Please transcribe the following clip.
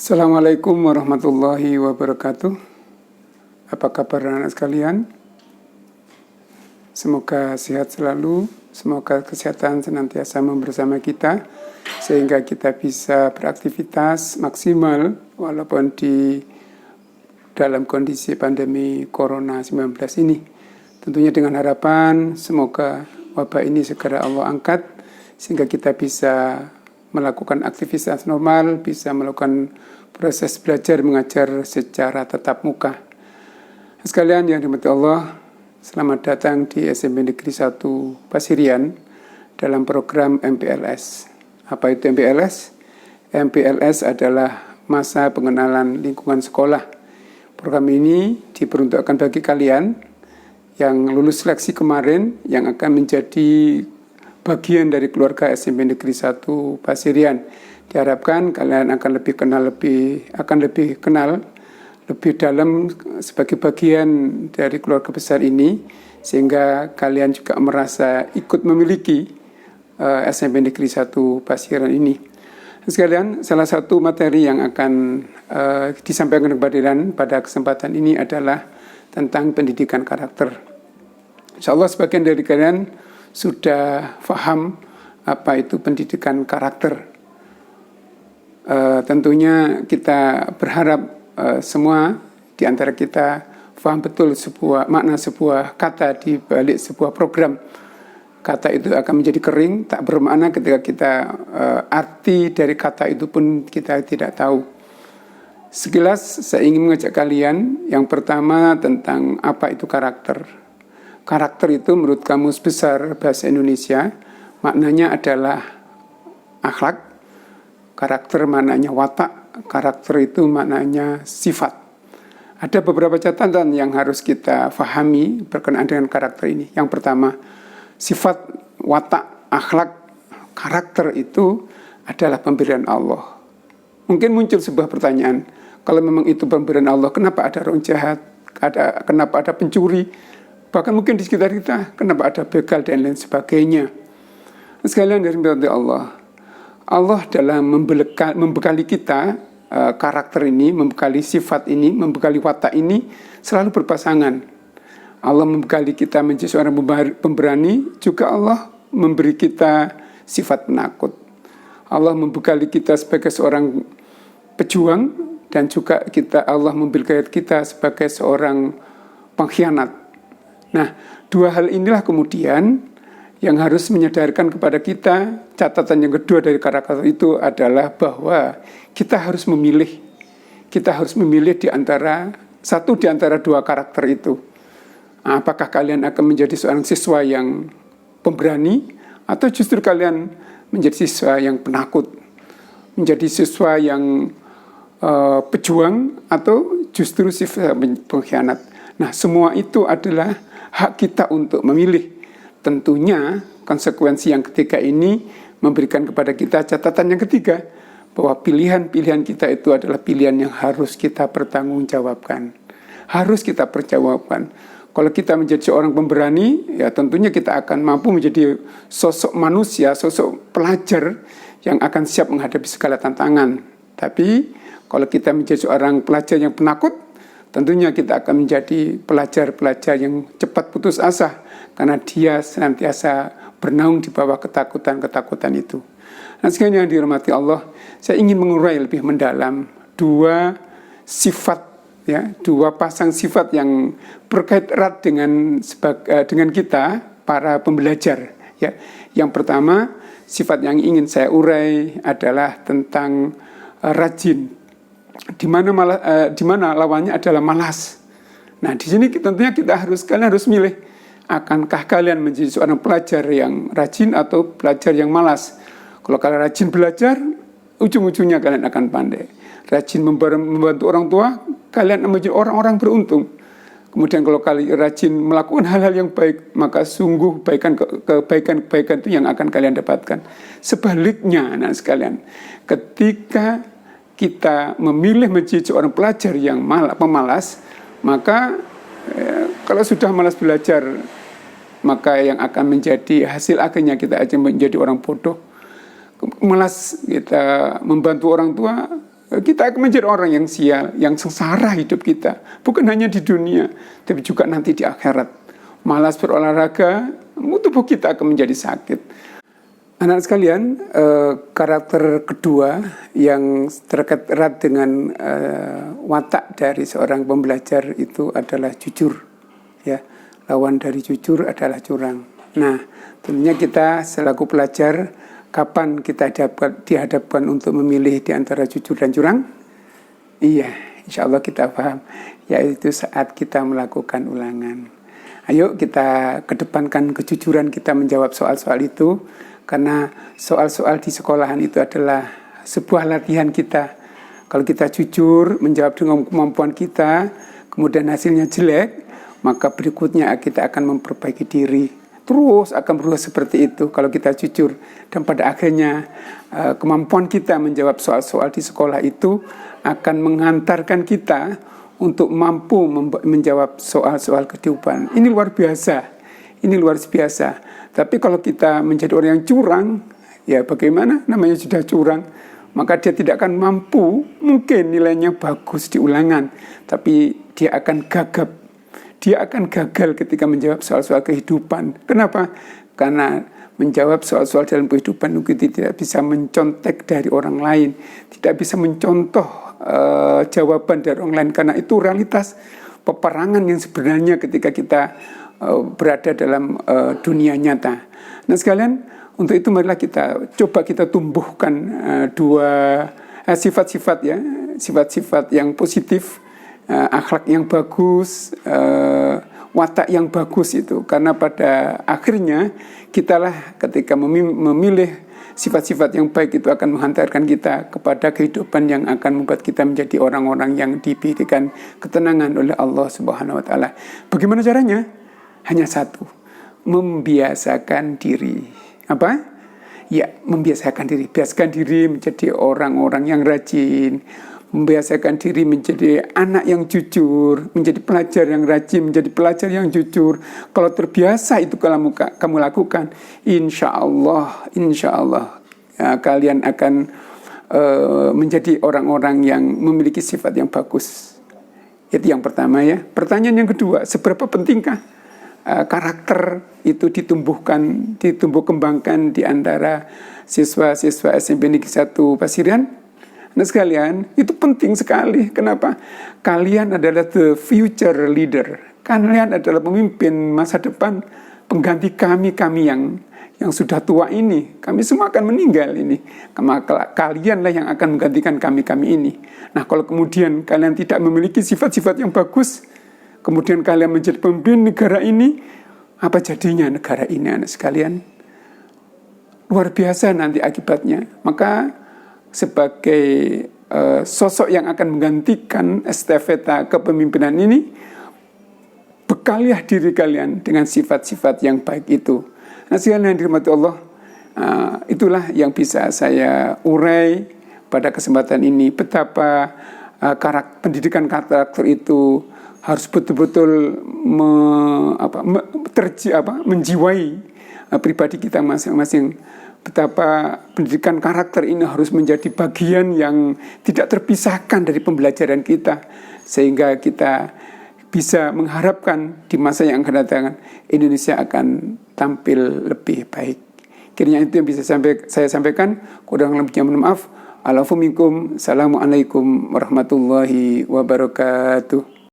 Assalamualaikum warahmatullahi wabarakatuh. Apa kabar anak sekalian? Semoga sehat selalu, semoga kesehatan senantiasa membersama kita sehingga kita bisa beraktivitas maksimal walaupun di dalam kondisi pandemi Corona 19 ini. Tentunya dengan harapan semoga wabah ini segera Allah angkat sehingga kita bisa melakukan aktivitas normal, bisa melakukan proses belajar mengajar secara tatap muka. Sekalian yang dirahmati Allah, selamat datang di SMP Negeri 1 Pasirian dalam program MPLS. Apa itu MPLS? MPLS adalah masa pengenalan lingkungan sekolah. Program ini diperuntukkan bagi kalian yang lulus seleksi kemarin yang akan menjadi bagian dari keluarga SMP Negeri 1 Pasirian. Diharapkan kalian akan lebih kenal lebih dalam sebagai bagian dari keluarga besar ini sehingga kalian juga merasa ikut memiliki SMP Negeri 1 Pasirian ini. Sekalian, salah satu materi yang akan disampaikan kepada kalian pada kesempatan ini adalah tentang pendidikan karakter. Insyaallah sebagian dari kalian sudah paham apa itu pendidikan karakter. Tentunya kita berharap semua di antara kita paham betul makna sebuah kata di balik sebuah program. Kata itu akan menjadi kering, tak bermakna ketika kita arti dari kata itu pun kita tidak tahu. Sekilas saya ingin mengajak kalian yang pertama tentang apa itu karakter. Karakter itu menurut Kamus Besar Bahasa Indonesia maknanya adalah akhlak, karakter maknanya watak, karakter itu maknanya sifat. Ada beberapa catatan yang harus kita fahami berkenaan dengan karakter ini. Yang pertama, sifat, watak, akhlak, karakter itu adalah pemberian Allah. Mungkin muncul sebuah pertanyaan, kalau memang itu pemberian Allah, kenapa ada orang jahat, kenapa ada pencuri, bahkan mungkin di sekitar kita, kenapa ada begal dan lain sebagainya. Sekalian dari Allah, Allah dalam membekali kita karakter ini, membekali sifat ini, membekali watak ini, selalu berpasangan. Allah membekali kita menjadi seorang pemberani, juga Allah memberi kita sifat penakut. Allah membekali kita sebagai seorang pejuang, dan juga Allah membekali kita sebagai seorang pengkhianat. Nah, dua hal inilah kemudian yang harus menyadarkan kepada kita. Catatan yang kedua dari karakter itu adalah bahwa kita harus memilih. Kita harus memilih di antara dua karakter itu. Apakah kalian akan menjadi seorang siswa yang pemberani atau justru kalian menjadi siswa yang penakut, menjadi siswa yang pejuang atau justru siswa pengkhianat. Nah, semua itu adalah hak kita untuk memilih. Tentunya konsekuensi yang ketiga ini memberikan kepada kita catatan yang ketiga, bahwa pilihan-pilihan kita itu adalah pilihan yang harus kita pertanggungjawabkan. Harus kita pertanggungjawabkan. Kalau kita menjadi seorang pemberani, ya tentunya kita akan mampu menjadi sosok manusia, sosok pelajar yang akan siap menghadapi segala tantangan. Tapi kalau kita menjadi seorang pelajar yang penakut, tentunya kita akan menjadi pelajar-pelajar yang cepat putus asa karena dia senantiasa bernaung di bawah ketakutan-ketakutan itu. Nah, sekalian yang dirahmati Allah, saya ingin mengurai lebih mendalam dua sifat, dua pasang sifat yang berkait erat dengan kita para pembelajar. Ya, yang pertama sifat yang ingin saya urai adalah tentang rajin. Di mana lawannya adalah malas. Nah, di sini tentunya kalian harus milih. Akankah kalian menjadi seorang pelajar yang rajin atau pelajar yang malas? Kalau kalian rajin belajar, ujung-ujungnya kalian akan pandai. Rajin membantu orang tua, kalian akan menjadi orang-orang beruntung. Kemudian kalau kalian rajin melakukan hal-hal yang baik, maka sungguh kebaikan-kebaikan itu yang akan kalian dapatkan. Sebaliknya, anak sekalian, ketika kita memilih menjadi seorang pelajar yang pemalas, maka kalau sudah malas belajar, maka yang akan menjadi hasil akhirnya kita akan menjadi orang bodoh. Malas kita membantu orang tua, kita akan menjadi orang yang sial, yang sengsara hidup kita. Bukan hanya di dunia, tapi juga nanti di akhirat. Malas berolahraga, tubuh kita akan menjadi sakit. Anak sekalian, karakter kedua yang terkait erat dengan watak dari seorang pembelajar itu adalah jujur. Ya, lawan dari jujur adalah curang. Nah, tentunya kita selaku pelajar, kapan kita dihadapkan untuk memilih di antara jujur dan curang? Iya, insya Allah kita paham, yaitu saat kita melakukan ulangan. Ayo kita kedepankan kejujuran kita menjawab soal-soal itu, karena soal-soal di sekolahan itu adalah sebuah latihan kita. Kalau kita jujur menjawab dengan kemampuan kita, kemudian hasilnya jelek, maka berikutnya kita akan memperbaiki diri. Terus akan berusaha seperti itu kalau kita jujur. Dan pada akhirnya kemampuan kita menjawab soal-soal di sekolah itu akan menghantarkan kita untuk mampu menjawab soal-soal kehidupan. Ini luar biasa. Ini luar biasa. Tapi kalau kita menjadi orang yang curang, ya bagaimana? Namanya sudah curang. Maka dia tidak akan mampu, mungkin nilainya bagus di ulangan, tapi dia akan gagap. Dia akan gagal ketika menjawab soal-soal kehidupan. Kenapa? Karena menjawab soal-soal dalam kehidupan itu tidak bisa mencontek dari orang lain, tidak bisa mencontoh jawaban dari orang lain, karena itu realitas peperangan yang sebenarnya ketika kita berada dalam dunia nyata. Nah sekalian, untuk itu marilah kita coba kita tumbuhkan dua sifat-sifat ya, sifat-sifat yang positif, akhlak yang bagus, watak yang bagus itu. Karena pada akhirnya kitalah ketika memilih sifat-sifat yang baik itu akan menghantarkan kita kepada kehidupan yang akan membuat kita menjadi orang-orang yang diberikan ketenangan oleh Allah Subhanahu wa taala. Bagaimana caranya? Hanya satu, membiasakan diri. Apa? Ya, membiasakan diri. Biasakan diri menjadi orang-orang yang rajin, membiasakan diri menjadi anak yang jujur, menjadi pelajar yang rajin, menjadi pelajar yang jujur. Kalau terbiasa itu kalau kamu lakukan, insya Allah ya, kalian akan menjadi orang-orang yang memiliki sifat yang bagus. Itu yang pertama ya. Pertanyaan yang kedua, seberapa pentingkah karakter itu ditumbuh kembangkan di antara siswa-siswa SMP Negeri 1 Pasirian? Nah sekalian, itu penting sekali. Kenapa? Kalian adalah the future leader. Kalian adalah pemimpin masa depan, pengganti kami yang sudah tua ini. Kami semua akan meninggal ini. Maka kalianlah yang akan menggantikan kami ini. Nah kalau kemudian kalian tidak memiliki sifat-sifat yang bagus, kemudian kalian menjadi pemimpin negara ini, apa jadinya negara ini anak sekalian? Luar biasa nanti akibatnya. Maka sebagai sosok yang akan menggantikan estafeta kepemimpinan ini, bekalilah diri kalian dengan sifat-sifat yang baik itu. Nah, sekalian yang dirahmati Allah, itulah yang bisa saya urai pada kesempatan ini, betapa pendidikan karakter itu harus betul-betul menjiwai pribadi kita masing-masing. Betapa pendidikan karakter ini harus menjadi bagian yang tidak terpisahkan dari pembelajaran kita, sehingga kita bisa mengharapkan di masa yang akan datang Indonesia akan tampil lebih baik. Kiranya itu yang bisa saya sampaikan. Kurang lebihnya mohon maaf. Assalamualaikum warahmatullahi wabarakatuh.